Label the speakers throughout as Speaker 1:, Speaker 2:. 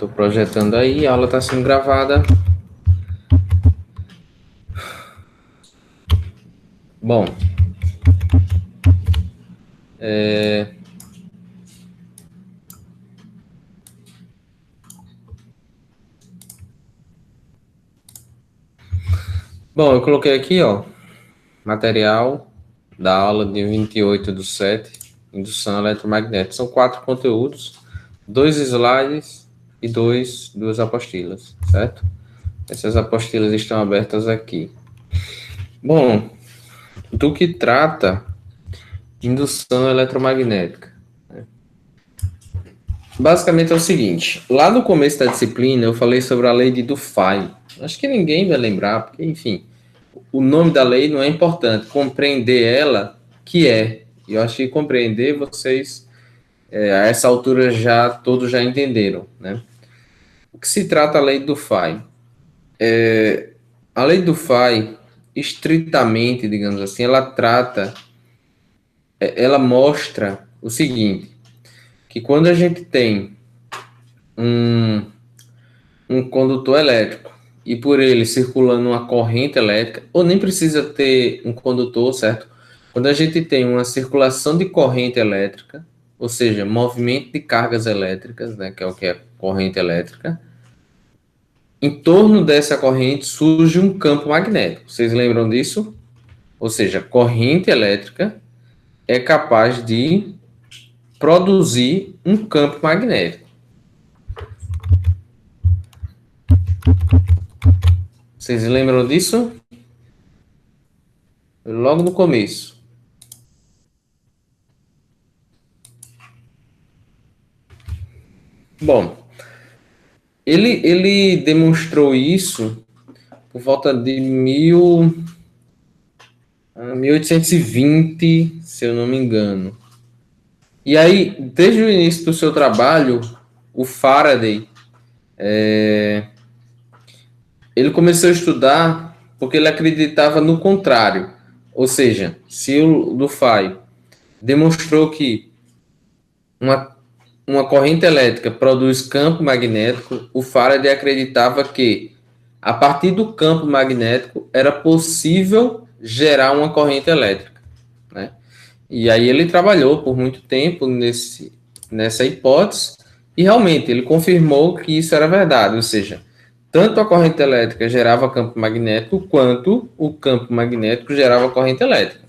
Speaker 1: Estou projetando aí, a aula está sendo gravada. Bom, eu coloquei aqui, ó, material da aula de 28/7, indução eletromagnética. São 4 conteúdos, 2 slides e duas apostilas, certo? Essas apostilas estão abertas aqui. Bom, do que trata indução eletromagnética? Basicamente é o seguinte, lá no começo da disciplina eu falei sobre a lei de Dufay. Acho que ninguém vai lembrar, porque, enfim, o nome da lei não é importante, compreender ela que é. E eu acho que compreender vocês, a essa altura, todos já entenderam, né? O que se trata a lei de Dufay? A lei de Dufay, estritamente, digamos assim, ela mostra o seguinte, que quando a gente tem um condutor elétrico e por ele circulando uma corrente elétrica, ou nem precisa ter um condutor, certo? Quando a gente tem uma circulação de corrente elétrica, ou seja, movimento de cargas elétricas, né, que é o que é corrente elétrica, em torno dessa corrente surge um campo magnético. Vocês lembram disso? Ou seja, corrente elétrica é capaz de produzir um campo magnético. Vocês lembram disso? Logo no começo. Bom, ele demonstrou isso por volta de 1820, se eu não me engano. E aí, desde o início do seu trabalho, o Faraday, ele começou a estudar porque ele acreditava no contrário. Ou seja, se o Dufay demonstrou que uma corrente elétrica produz campo magnético, o Faraday acreditava que, a partir do campo magnético, era possível gerar uma corrente elétrica, né? E aí ele trabalhou por muito tempo nessa hipótese, e realmente ele confirmou que isso era verdade, ou seja, tanto a corrente elétrica gerava campo magnético, quanto o campo magnético gerava corrente elétrica.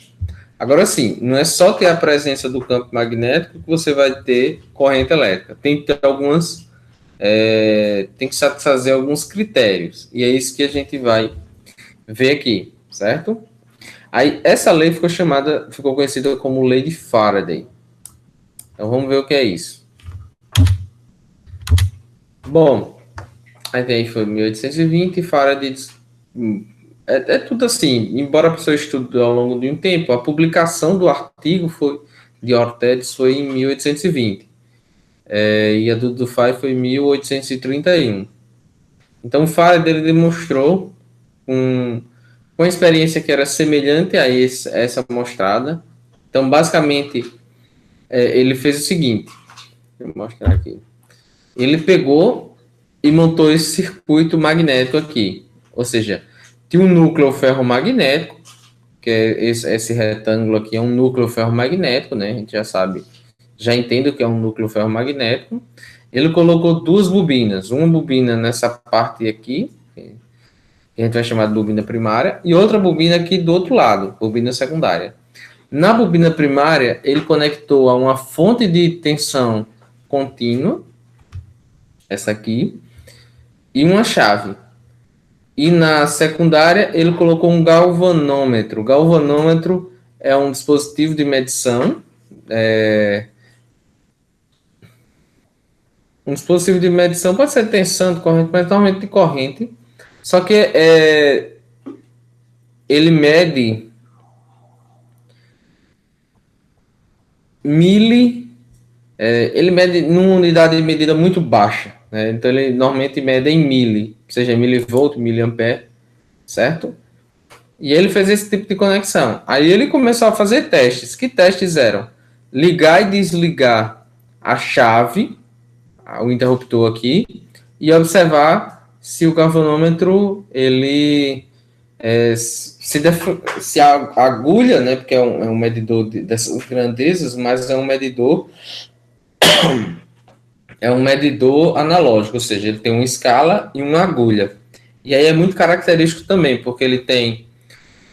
Speaker 1: Agora sim, não é só ter a presença do campo magnético que você vai ter corrente elétrica. Tem que ter tem que satisfazer alguns critérios. E é isso que a gente vai ver aqui, certo? Aí, essa lei ficou conhecida como Lei de Faraday. Então, vamos ver o que é isso. Bom, aí foi 1820, Faraday... É tudo assim, embora a pessoa estude ao longo de um tempo, a publicação do artigo de Ortedes foi em 1820. E a do Dufay foi em 1831. Então, o Faraday demonstrou com uma experiência que era semelhante a essa mostrada. Então, basicamente, ele fez o seguinte. Vou mostrar aqui. Ele pegou e montou esse circuito magnético aqui. Ou seja, tinha um núcleo ferromagnético, que é esse retângulo aqui é um núcleo ferromagnético, né? A gente já entende o que é um núcleo ferromagnético. Ele colocou duas bobinas, uma bobina nessa parte aqui, que a gente vai chamar de bobina primária, e outra bobina aqui do outro lado, bobina secundária. Na bobina primária, ele conectou a uma fonte de tensão contínua, essa aqui, e uma chave. E na secundária, ele colocou um galvanômetro. O galvanômetro é um dispositivo de medição, um dispositivo de medição pode ser tensão de corrente, mas normalmente de corrente. Só que ele mede ele mede numa unidade de medida muito baixa, né? Então ele normalmente mede em mili, seja milivolt, miliampere, certo? E ele fez esse tipo de conexão. Aí ele começou a fazer testes. Que testes eram? Ligar e desligar a chave, o interruptor aqui, e observar se o galvanômetro ele se a agulha, né, porque é um medidor dessas grandezas, mas é um medidor analógico, ou seja, ele tem uma escala e uma agulha. E aí é muito característico também, porque ele tem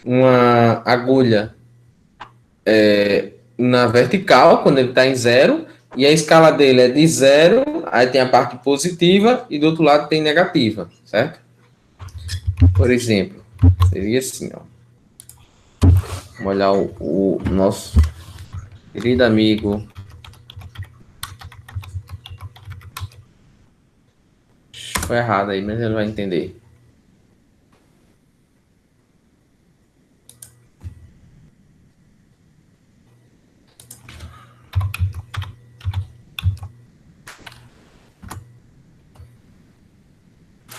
Speaker 1: uma agulha na vertical, quando ele está em zero, e a escala dele é de zero, aí tem a parte positiva, e do outro lado tem negativa, certo? Por exemplo, seria assim, ó. Vamos olhar o nosso querido amigo. Foi errado aí, mas ele vai entender.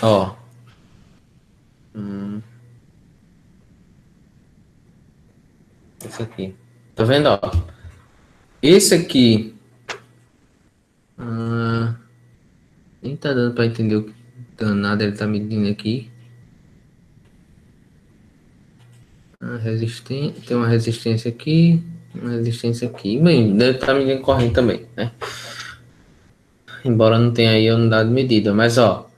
Speaker 1: Ó. Esse aqui. Tá vendo, ó? Esse aqui. Nem tá dando pra entender o que danado ele tá medindo aqui. Tem uma resistência aqui, uma resistência aqui. Bem, deve estar medindo corrente também, né? Embora não tenha aí a unidade de medida. Mas, ó,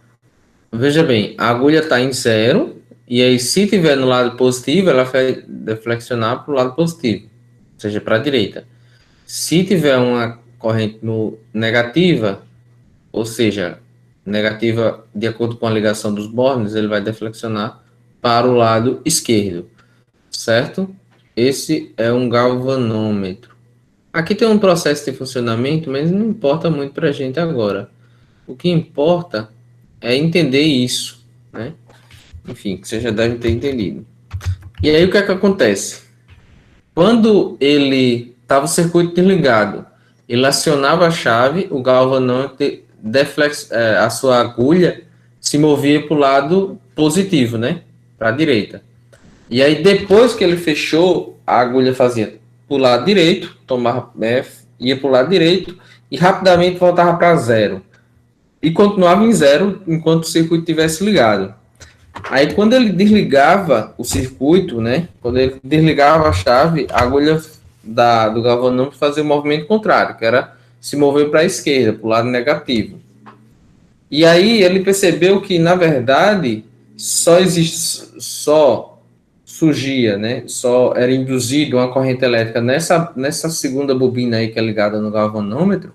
Speaker 1: veja bem, a agulha está em zero, e aí se tiver no lado positivo, ela vai deflexionar para o lado positivo, ou seja, para a direita. Se tiver uma corrente negativa, ou seja, negativa de acordo com a ligação dos bornes, ele vai deflexionar para o lado esquerdo, certo? Esse é um galvanômetro. Aqui tem um processo de funcionamento, mas não importa muito para a gente agora. O que importa é entender isso, né? Enfim, que você já deve ter entendido. E aí o que é que acontece? Quando ele estava o circuito desligado, ele acionava a chave, o galvanômetro a sua agulha se movia para o lado positivo, né? Para a direita. E aí depois que ele fechou, a agulha fazia para o lado direito, ia para o lado direito e rapidamente voltava para zero. E continuava em zero enquanto o circuito estivesse ligado. Aí quando ele desligava o circuito, né? Quando ele desligava a chave, a agulha do galvanômetro fazia o movimento contrário, que era se mover para a esquerda, para o lado negativo. E aí ele percebeu que, na verdade, só surgia, né? Só era induzido uma corrente elétrica nessa segunda bobina aí que é ligada no galvanômetro,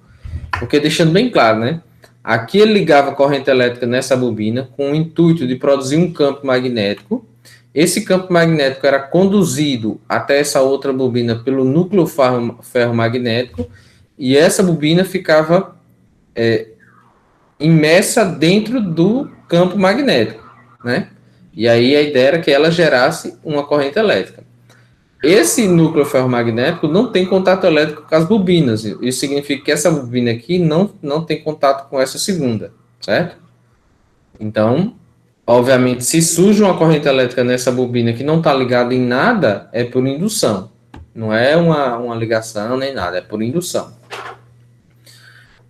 Speaker 1: porque deixando bem claro, né? Aqui ele ligava a corrente elétrica nessa bobina com o intuito de produzir um campo magnético. Esse campo magnético era conduzido até essa outra bobina pelo núcleo ferromagnético e essa bobina ficava imersa dentro do campo magnético, né? E aí a ideia era que ela gerasse uma corrente elétrica. Esse núcleo ferromagnético não tem contato elétrico com as bobinas. Isso significa que essa bobina aqui não tem contato com essa segunda, certo? Então, obviamente, se surge uma corrente elétrica nessa bobina que não está ligada em nada, é por indução. Não é uma ligação nem nada, é por indução.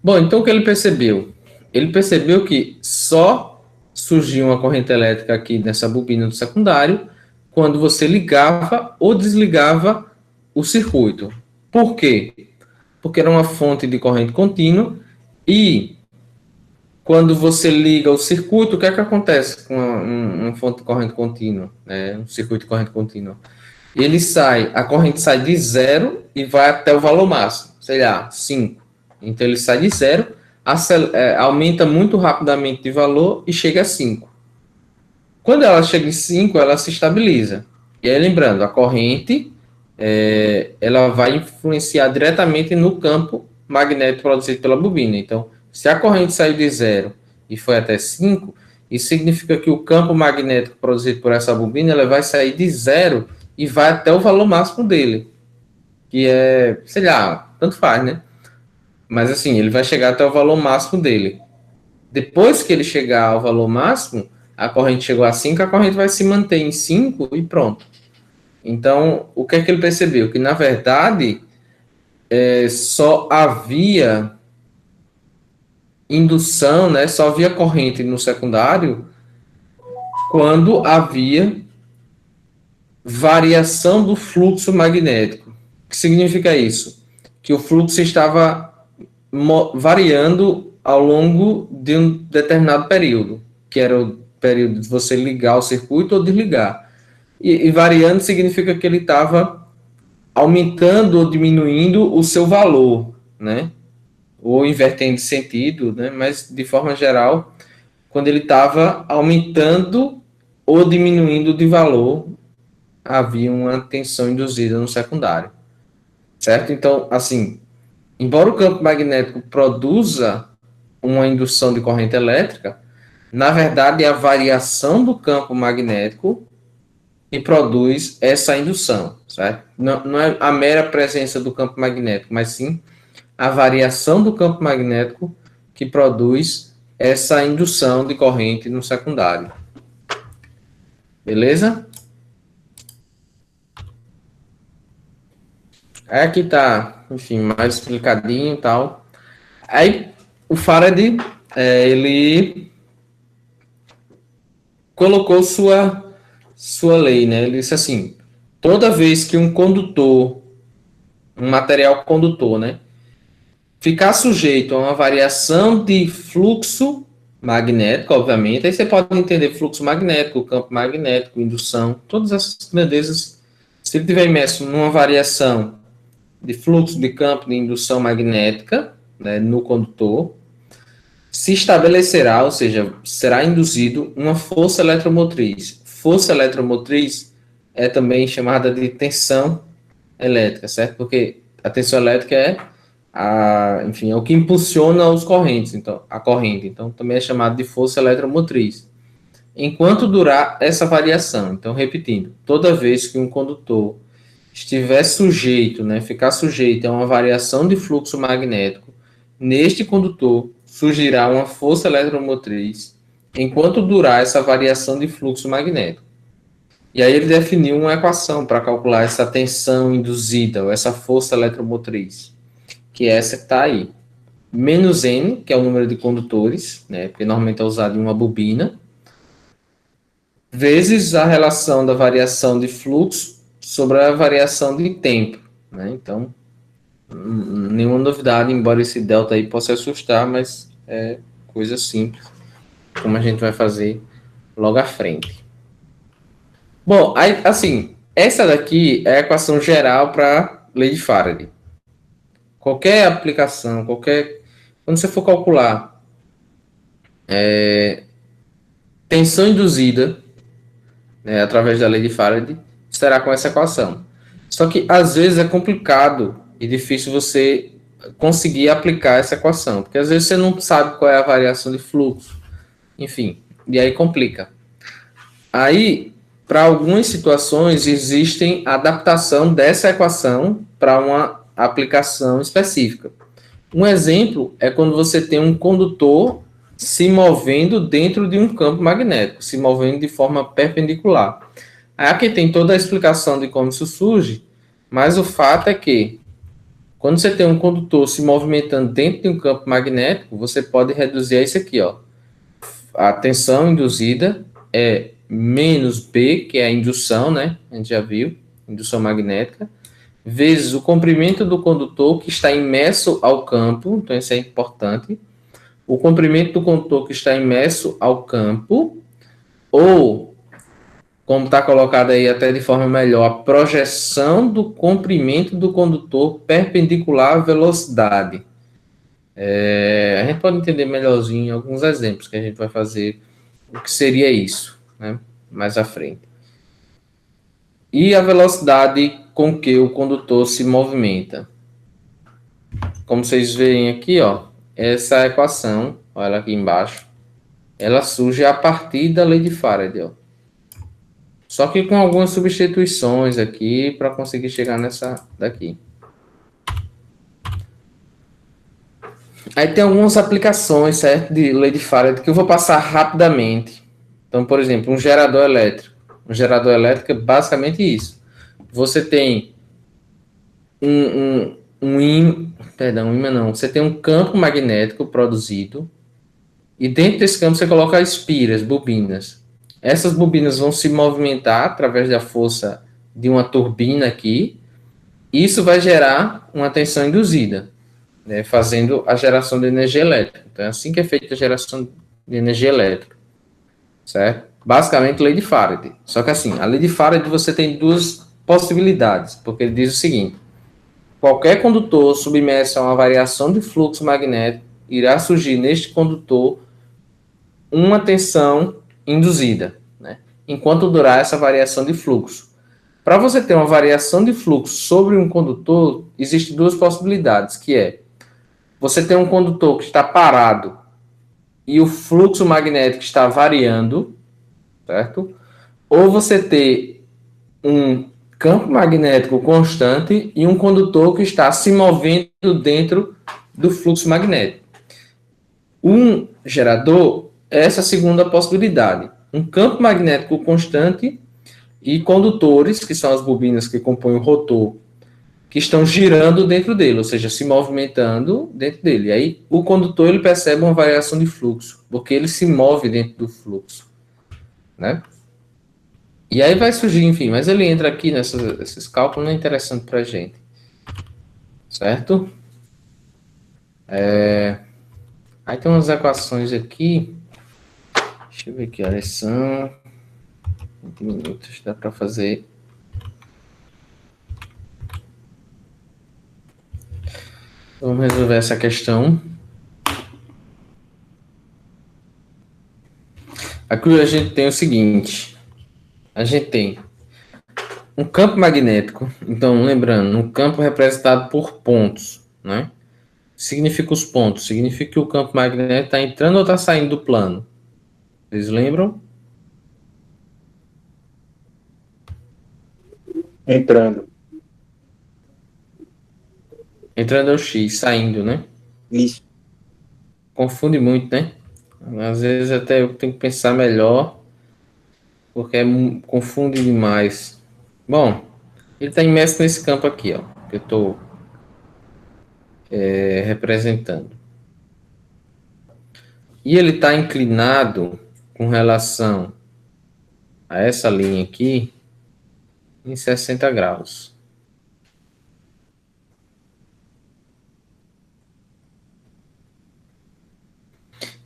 Speaker 1: Bom, então o que ele percebeu? Ele percebeu que só surgia uma corrente elétrica aqui nessa bobina do secundário quando você ligava ou desligava o circuito. Por quê? Porque era uma fonte de corrente contínua e quando você liga o circuito, o que é que acontece com uma fonte de corrente contínua, né? Um circuito de corrente contínua? A corrente sai de zero e vai até o valor máximo, sei lá, 5. Então ele sai de zero, aumenta muito rapidamente de valor e chega a 5. Quando ela chega em 5, ela se estabiliza. E aí, lembrando, a corrente ela vai influenciar diretamente no campo magnético produzido pela bobina. Então, se a corrente saiu de 0 e foi até 5, isso significa que o campo magnético produzido por essa bobina ela vai sair de 0 e vai até o valor máximo dele, que é, sei lá, tanto faz, né? Mas assim, ele vai chegar até o valor máximo dele. Depois que ele chegar ao valor máximo, a corrente chegou a 5, a corrente vai se manter em 5 e pronto. Então, o que é que ele percebeu? Que, na verdade, só havia indução, né, só havia corrente no secundário quando havia variação do fluxo magnético. O que significa isso? Que o fluxo estava variando ao longo de um determinado período, que era o período de você ligar o circuito ou desligar. E variando significa que ele estava aumentando ou diminuindo o seu valor, né? Ou invertendo de sentido, né? Mas de forma geral, quando ele estava aumentando ou diminuindo de valor, havia uma tensão induzida no secundário, certo? Então, assim, embora o campo magnético produza uma indução de corrente elétrica, na verdade é a variação do campo magnético que produz essa indução, certo? Não é a mera presença do campo magnético, mas sim a variação do campo magnético que produz essa indução de corrente no secundário. Beleza? Aí aqui tá, enfim, mais explicadinho e tal. Aí o Faraday, ele colocou sua lei, né? Ele disse assim, toda vez que um condutor, um material condutor, né, ficar sujeito a uma variação de fluxo magnético, obviamente, aí você pode entender fluxo magnético, campo magnético, indução, todas essas grandezas. Se ele estiver imerso numa variação de fluxo de campo de indução magnética, né, no condutor, se estabelecerá, ou seja, será induzido uma força eletromotriz. Força eletromotriz é também chamada de tensão elétrica, certo? Porque a tensão elétrica enfim, é o que impulsiona os correntes, então, a corrente. Então, também é chamado de força eletromotriz. Enquanto durar essa variação, então, repetindo, toda vez que um condutor estiver sujeito, né, ficar sujeito a uma variação de fluxo magnético, neste condutor surgirá uma força eletromotriz enquanto durar essa variação de fluxo magnético. E aí ele definiu uma equação para calcular essa tensão induzida, ou essa força eletromotriz, que é essa que está aí. Menos N, que é o número de condutores, né, porque normalmente é usado em uma bobina, vezes a relação da variação de fluxo sobre a variação de tempo. Né? Então, nenhuma novidade, embora esse delta aí possa assustar, mas é coisa simples, como a gente vai fazer logo à frente. Bom, aí, assim, essa daqui é a equação geral para lei de Faraday. Qualquer aplicação, quando você for calcular tensão induzida, né, através da lei de Faraday, estará com essa equação. Só que às vezes é complicado e difícil você conseguir aplicar essa equação, porque às vezes você não sabe qual é a variação de fluxo, enfim, e aí complica. Aí, para algumas situações, existem adaptação dessa equação para uma aplicação específica. Um exemplo é quando você tem um condutor se movendo dentro de um campo magnético, se movendo de forma perpendicular. Aqui tem toda a explicação de como isso surge, mas o fato é que quando você tem um condutor se movimentando dentro de um campo magnético, você pode reduzir a isso aqui, ó. A tensão induzida é menos B, que é a indução, né? A gente já viu, indução magnética, vezes o comprimento do condutor que está imerso ao campo, então isso é importante. O comprimento do condutor que está imerso ao campo, ou, como está colocado aí até de forma melhor, a projeção do comprimento do condutor perpendicular à velocidade. A gente pode entender melhorzinho em alguns exemplos que a gente vai fazer o que seria isso, né? Mais à frente. E a velocidade com que o condutor se movimenta. Como vocês veem aqui, ó, essa equação, olha aqui embaixo, ela surge a partir da lei de Faraday, ó. Só que com algumas substituições aqui para conseguir chegar nessa daqui. Aí tem algumas aplicações, certo, de lei de Faraday que eu vou passar rapidamente. Então, por exemplo, um gerador elétrico. Um gerador elétrico é basicamente isso. Você tem um ímã não. Você tem um campo magnético produzido, e dentro desse campo você coloca espiras, bobinas. Essas bobinas vão se movimentar através da força de uma turbina aqui, e isso vai gerar uma tensão induzida, né, fazendo a geração de energia elétrica. Então é assim que é feita a geração de energia elétrica, certo? Basicamente, lei de Faraday. Só que assim, a lei de Faraday você tem duas possibilidades, porque ele diz o seguinte: qualquer condutor submerso a uma variação de fluxo magnético irá surgir neste condutor uma tensão induzida, né, enquanto durar essa variação de fluxo. Para você ter uma variação de fluxo sobre um condutor, existem duas possibilidades, que é você ter um condutor que está parado e o fluxo magnético está variando, certo? Ou você ter um campo magnético constante e um condutor que está se movendo dentro do fluxo magnético. Um gerador é essa segunda possibilidade. Um campo magnético constante e condutores, que são as bobinas que compõem o rotor, que estão girando dentro dele, ou seja, se movimentando dentro dele. E aí o condutor ele percebe uma variação de fluxo, porque ele se move dentro do fluxo, né? E aí vai surgir, enfim, mas ele entra aqui nesses cálculos, não é interessante para a gente, certo? Aí tem umas equações aqui, deixa eu ver que horas são, 20 minutos, dá para fazer. Vamos resolver essa questão. Aqui a gente tem o seguinte, a gente tem um campo magnético, então lembrando, um campo representado por pontos, né? Significa os pontos, significa que o campo magnético está entrando ou está saindo do plano. Vocês lembram?
Speaker 2: Entrando.
Speaker 1: Entrando é o X, saindo, né?
Speaker 2: Isso.
Speaker 1: Confunde muito, né? Às vezes até eu tenho que pensar melhor, porque confunde demais. Bom, ele está imerso nesse campo aqui, ó, que eu estou representando. E ele está inclinado com relação a essa linha aqui em 60 graus.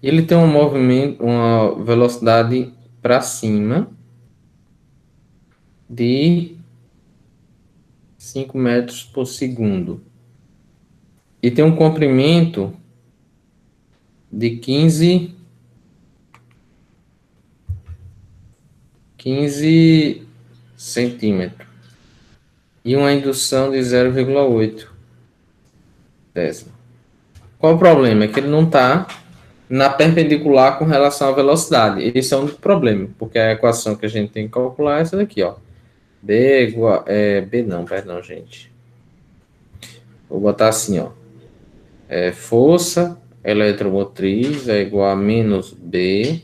Speaker 1: E ele tem um movimento, uma velocidade para cima de 5 metros por segundo. E tem um comprimento de 15 centímetros. E uma indução de 0,8 décimo. Qual o problema? É que ele não está na perpendicular com relação à velocidade. Esse é o único problema, porque a equação que a gente tem que calcular é essa daqui, ó. B igual... B não, perdão, gente. Vou botar assim, ó. Força eletromotriz é igual a menos B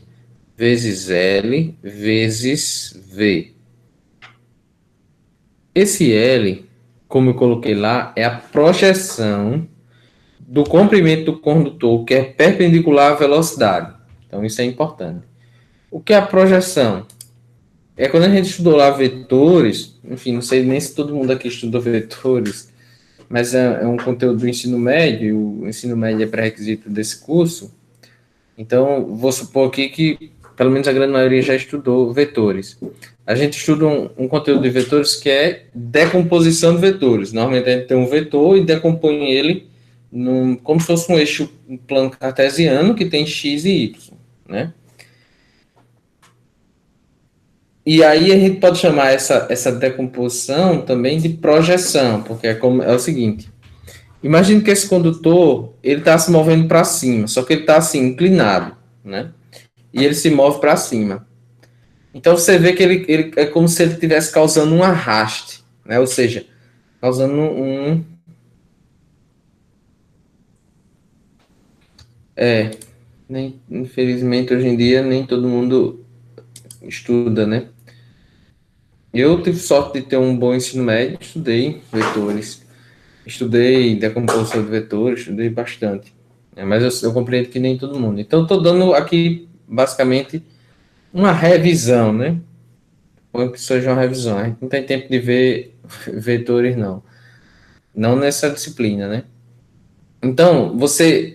Speaker 1: vezes L vezes V. Esse L, como eu coloquei lá, é a projeção do comprimento do condutor que é perpendicular à velocidade. Então, isso é importante. O que é a projeção? É quando a gente estudou lá vetores, enfim, não sei nem se todo mundo aqui estudou vetores, mas é um conteúdo do ensino médio, o ensino médio é pré-requisito desse curso. Então, vou supor aqui que pelo menos a grande maioria já estudou vetores. A gente estuda um conteúdo de vetores que é decomposição de vetores. Normalmente a gente tem um vetor e decompõe ele como se fosse um eixo, um plano cartesiano que tem x e y, né? E aí a gente pode chamar essa decomposição também de projeção, porque é o seguinte: imagine que esse condutor ele está se movendo para cima, só que ele está assim inclinado, né? E ele se move para cima. Então você vê que ele é como se ele estivesse causando um arraste, né? Ou seja, causando infelizmente hoje em dia nem todo mundo estuda, né? Eu tive sorte de ter um bom ensino médio, estudei vetores, estudei decomposição de vetores, estudei bastante. Mas eu compreendo que nem todo mundo. Então, estou dando aqui, basicamente, uma revisão, né? Ou que seja uma revisão. A gente não tem tempo de ver vetores, não. Não nessa disciplina, né? Então,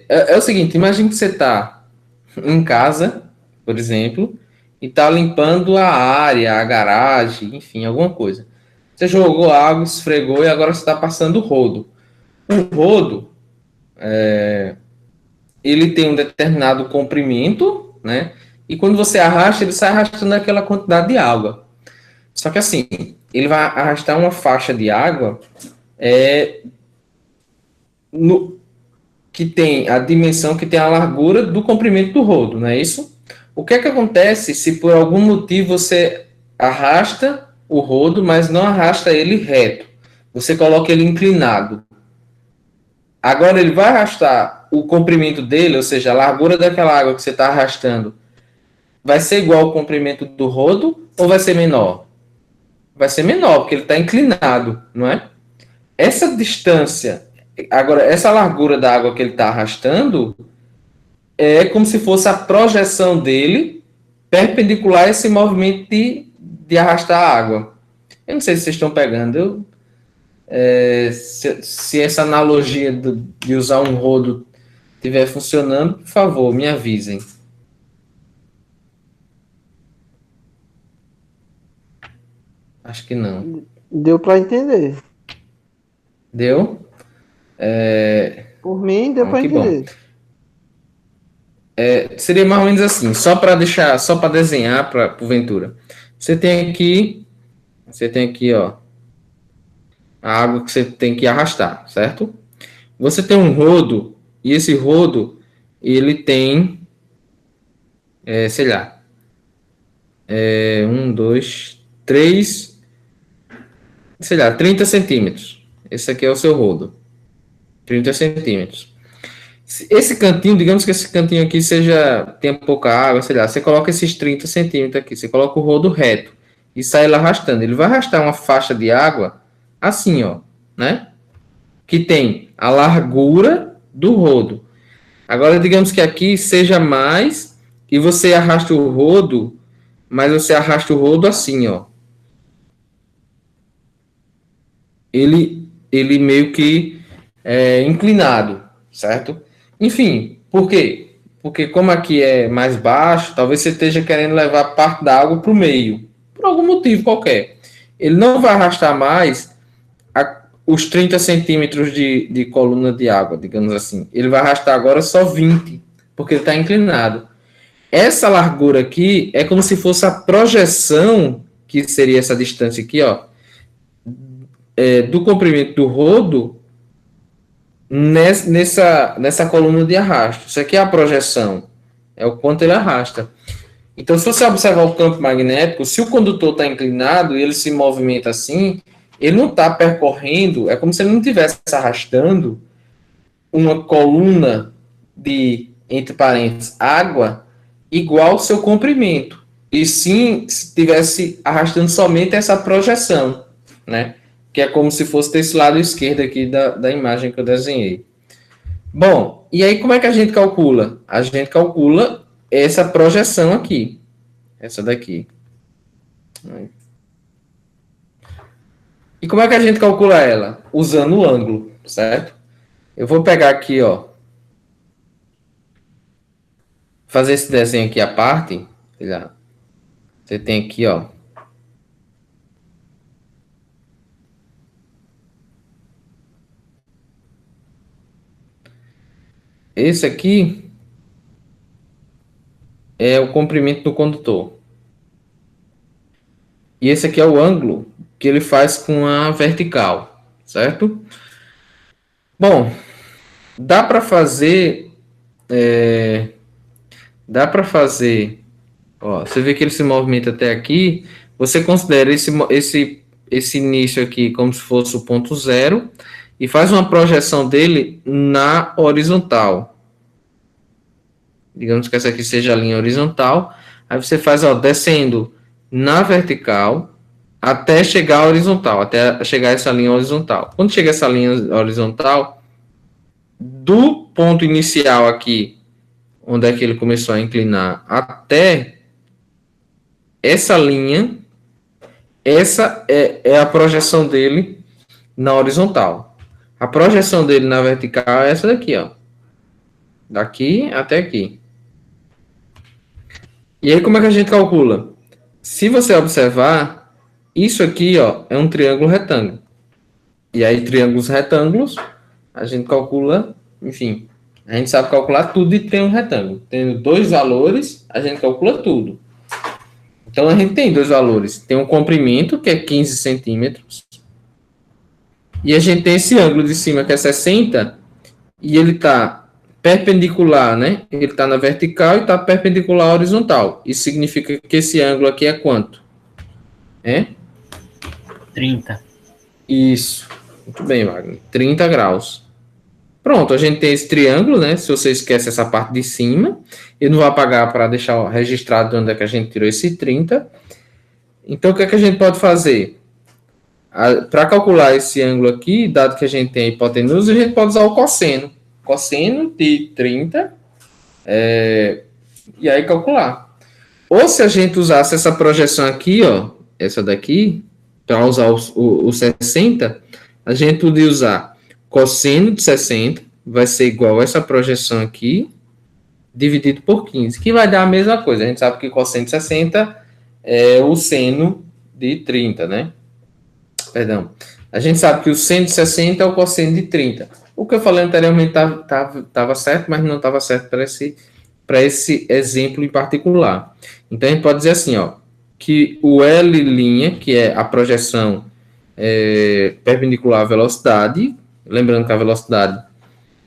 Speaker 1: é o seguinte, imagine que você está em casa, por exemplo, e está limpando a área, a garagem, enfim, alguma coisa. Você jogou água, esfregou e agora você está passando o rodo. O rodo, ele tem um determinado comprimento, né? E quando você arrasta, ele sai arrastando aquela quantidade de água. Só que assim, ele vai arrastar uma faixa de água no, que tem a dimensão, que tem a largura do comprimento do rodo, não é isso? O que é que acontece se por algum motivo você arrasta o rodo, mas não arrasta ele reto? Você coloca ele inclinado. Agora ele vai arrastar o comprimento dele, ou seja, a largura daquela água que você está arrastando, vai ser igual ao comprimento do rodo ou vai ser menor? Vai ser menor, porque ele está inclinado, não é? Essa distância, agora, essa largura da água que ele está arrastando é como se fosse a projeção dele perpendicular a esse movimento de arrastar a água. Eu não sei se vocês estão pegando. Se essa analogia de usar um rodo estiver funcionando, por favor, me avisem. Acho que não.
Speaker 2: Deu para entender.
Speaker 1: Deu?
Speaker 2: Por mim, deu para
Speaker 1: Que bom.
Speaker 2: entender.
Speaker 1: Seria mais ou menos assim, só para deixar, só para desenhar para Ventura. Você tem aqui, ó, a água que você tem que arrastar, certo? Você tem um rodo e esse rodo ele tem, sei lá, um, dois, três, sei lá, 30 centímetros. Esse aqui é o seu rodo, 30 centímetros. Esse cantinho, digamos que esse cantinho aqui tenha pouca água, sei lá, você coloca esses 30 centímetros aqui, você coloca o rodo reto e sai ele arrastando. Ele vai arrastar uma faixa de água assim, ó, né? Que tem a largura do rodo. Agora, digamos que aqui seja mais e você arrasta o rodo, mas você arrasta o rodo assim, ó. Ele meio que inclinado, certo? Enfim, por quê? Porque como aqui é mais baixo, talvez você esteja querendo levar parte da água para o meio, por algum motivo qualquer. Ele não vai arrastar mais os 30 centímetros de coluna de água, digamos assim. Ele vai arrastar agora só 20, porque ele está inclinado. Essa largura aqui é como se fosse a projeção, que seria essa distância aqui, ó, do comprimento do rodo nessa coluna de arrasto. Isso aqui é a projeção, é o quanto ele arrasta. Então, se você observar o campo magnético, se o condutor está inclinado e ele se movimenta assim, ele não está percorrendo, é como se ele não estivesse arrastando uma coluna de, entre parênteses, água igual ao seu comprimento. E sim, se estivesse arrastando somente essa projeção, né? Que é como se fosse desse lado esquerdo aqui da imagem que eu desenhei. Bom, e aí como é que a gente calcula? A gente calcula essa projeção aqui, essa daqui. E como é que a gente calcula ela? Usando o ângulo, certo? Eu vou pegar aqui, ó, fazer esse desenho aqui à parte. Você tem aqui, ó, esse aqui é o comprimento do condutor. E esse aqui é o ângulo que ele faz com a vertical, certo? Bom, dá para fazer, ó, você vê que ele se movimenta até aqui, você considera esse início aqui como se fosse o ponto zero e faz uma projeção dele na horizontal. Digamos que essa aqui seja a linha horizontal, aí você faz, ó, descendo na vertical até chegar à horizontal, até chegar a essa linha horizontal. Quando chega essa linha horizontal, do ponto inicial aqui, onde é que ele começou a inclinar, até essa linha, essa é a projeção dele na horizontal. A projeção dele na vertical é essa daqui, ó. Daqui até aqui. E aí, como é que a gente calcula? Se você observar, isso aqui, ó, é um triângulo retângulo. E aí, triângulos retângulos, a gente calcula, enfim, a gente sabe calcular tudo de triângulo retângulo. Tendo dois valores, a gente calcula tudo. Então, a gente tem dois valores. Tem um comprimento, que é 15 centímetros. E a gente tem esse ângulo de cima, que é 60. E ele está perpendicular, né? Ele está na vertical e está perpendicular à horizontal. Isso significa que esse ângulo aqui é quanto?
Speaker 3: 30.
Speaker 1: Isso. Muito bem, Wagner. 30 graus. Pronto, a gente tem esse triângulo, né? Se você esquece essa parte de cima, eu não vou apagar para deixar registrado de onde é que a gente tirou esse 30. Então, o que é que a gente pode fazer? Para calcular esse ângulo aqui, dado que a gente tem a hipotenusa, a gente pode usar o cosseno. Cosseno de 30, e aí calcular. Ou se a gente usasse essa projeção aqui, ó, essa daqui, para usar o 60, a gente podia usar cosseno de 60, vai ser igual a essa projeção aqui, dividido por 15, que vai dar a mesma coisa. A gente sabe que cosseno de 60 é o seno de 30, né? Perdão. A gente sabe que o seno de 60 é o cosseno de 30. O que eu falei anteriormente estava certo, mas não estava certo para esse exemplo em particular. Então, a gente pode dizer assim, ó, que o L', que é a projeção perpendicular à velocidade, lembrando que a velocidade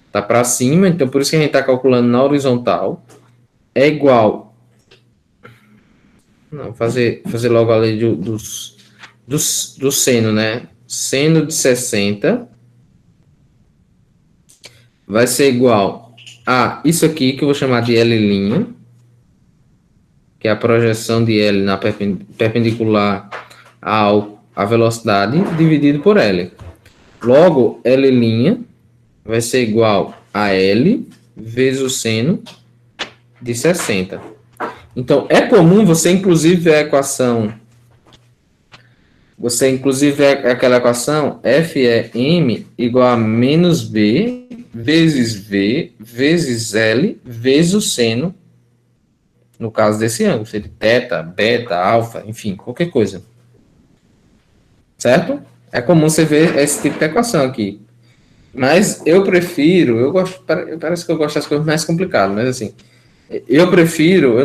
Speaker 1: está para cima, então por isso que a gente está calculando na horizontal, é igual... Não, fazer logo a lei do seno, né? Seno de 60 vai ser igual a isso aqui, que eu vou chamar de L', que é a projeção de L na perpendicular à velocidade, dividido por L. Logo, L' vai ser igual a L vezes o seno de 60. Então, é comum você, inclusive, ver a equação... Você, inclusive, vê aquela equação FEM igual a menos B vezes V vezes L vezes o seno, no caso desse ângulo, seria teta, beta, alfa, enfim, qualquer coisa. Certo? É comum você ver esse tipo de equação aqui. Mas eu prefiro, parece que eu gosto das coisas mais complicadas, mas assim, eu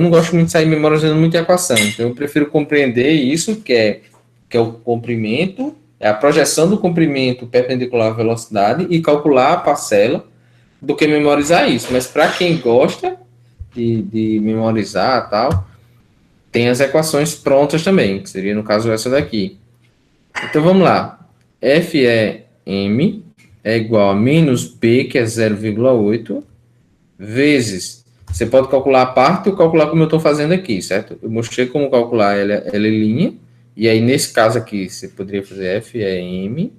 Speaker 1: não gosto muito de sair memorizando muita equação, então eu prefiro compreender isso, que é o comprimento, é a projeção do comprimento perpendicular à velocidade e calcular a parcela, do que memorizar isso. Mas para quem gosta de memorizar tal, tem as equações prontas também, que seria no caso essa daqui. Então vamos lá. FEM é igual a menos B, que é 0,8, vezes... Você pode calcular a parte ou calcular como eu estou fazendo aqui, certo? Eu mostrei como calcular L', e aí nesse caso aqui, você poderia fazer FEM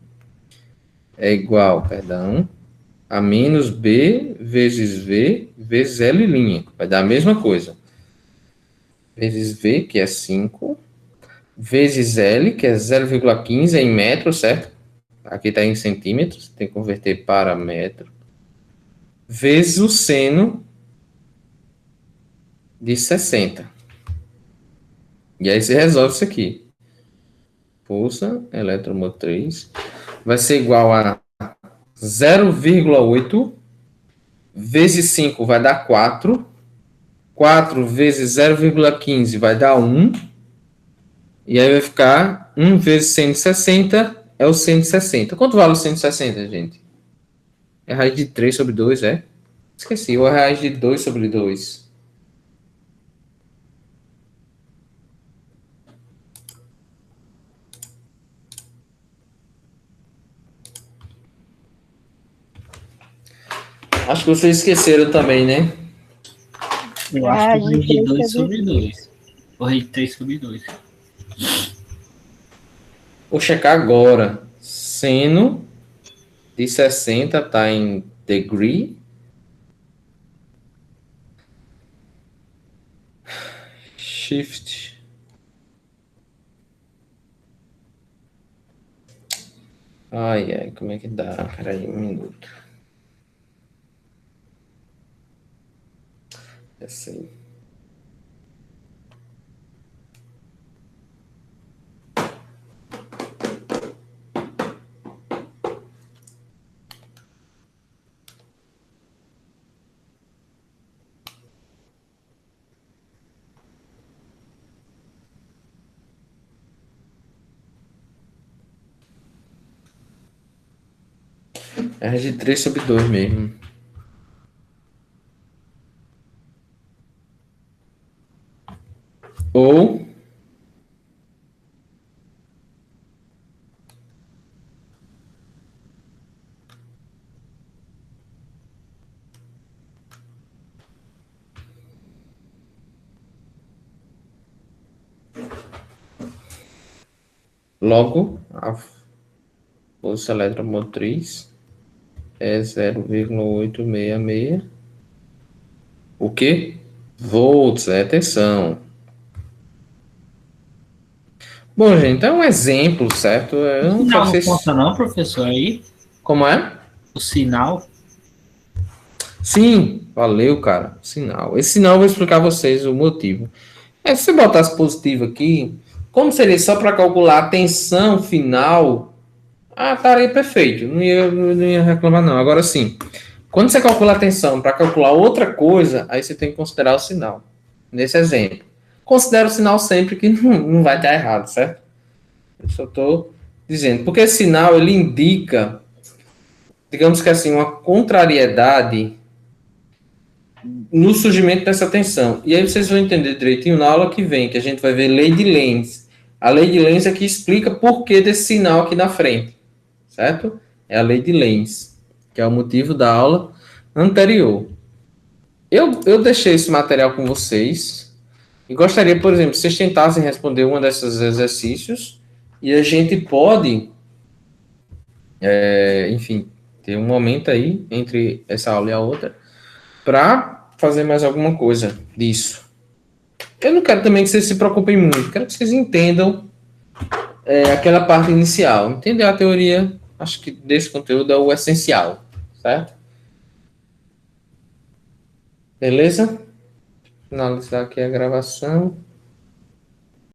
Speaker 1: é igual, perdão, a menos B vezes V vezes L'. Vai dar a mesma coisa. Vezes V, que é 5, vezes L, que é 0,15 em metros, certo? Aqui está em centímetros, tem que converter para metro. Vezes o seno de 60. E aí você resolve isso aqui. Força eletromotriz vai ser igual a 0,8 vezes 5 vai dar 4. 4 vezes 0,15 vai dar 1. E aí vai ficar 1 vezes 160 é o 160. Quanto vale o 160, gente? É raiz de 3 sobre 2, é? Esqueci, ou é raiz de 2 sobre 2? Acho que vocês esqueceram também, né?
Speaker 3: Eu acho que é raiz de 2 sobre 2. Ou raiz de 3 sobre 2.
Speaker 1: Vou checar agora. Seno de 60 está em degree. Shift. Ai, como é que dá? Peraí, um minuto. Essa aí. É de 3/2 mesmo. Ou logo a força eletromotriz é 0,866. O quê? Volts, atenção. Bom, gente, é um exemplo, certo?
Speaker 3: O sinal não conta não, professor, aí?
Speaker 1: Como é?
Speaker 3: O sinal?
Speaker 1: Sim, valeu, cara. Sinal. Esse sinal eu vou explicar a vocês o motivo. Se você botasse positivo aqui, como seria só para calcular a tensão final, estaria perfeito. Não ia reclamar, não. Agora sim, quando você calcula a tensão para calcular outra coisa, aí você tem que considerar o sinal. Nesse exemplo. Considera o sinal sempre que não vai estar errado, certo? Eu só estou dizendo. Porque esse sinal, ele indica, digamos que assim, uma contrariedade no surgimento dessa tensão. E aí vocês vão entender direitinho na aula que vem, que a gente vai ver lei de Lenz. A lei de Lenz é que explica por que desse sinal aqui na frente, certo? É a lei de Lenz, que é o motivo da aula anterior. Eu deixei esse material com vocês e gostaria, por exemplo, que vocês tentassem responder um desses exercícios e a gente pode, enfim, ter um momento aí entre essa aula e a outra para fazer mais alguma coisa disso. Eu não quero também que vocês se preocupem muito, quero que vocês entendam aquela parte inicial. Entender a teoria, acho que desse conteúdo é o essencial, certo? Beleza? Finalizar aqui a gravação.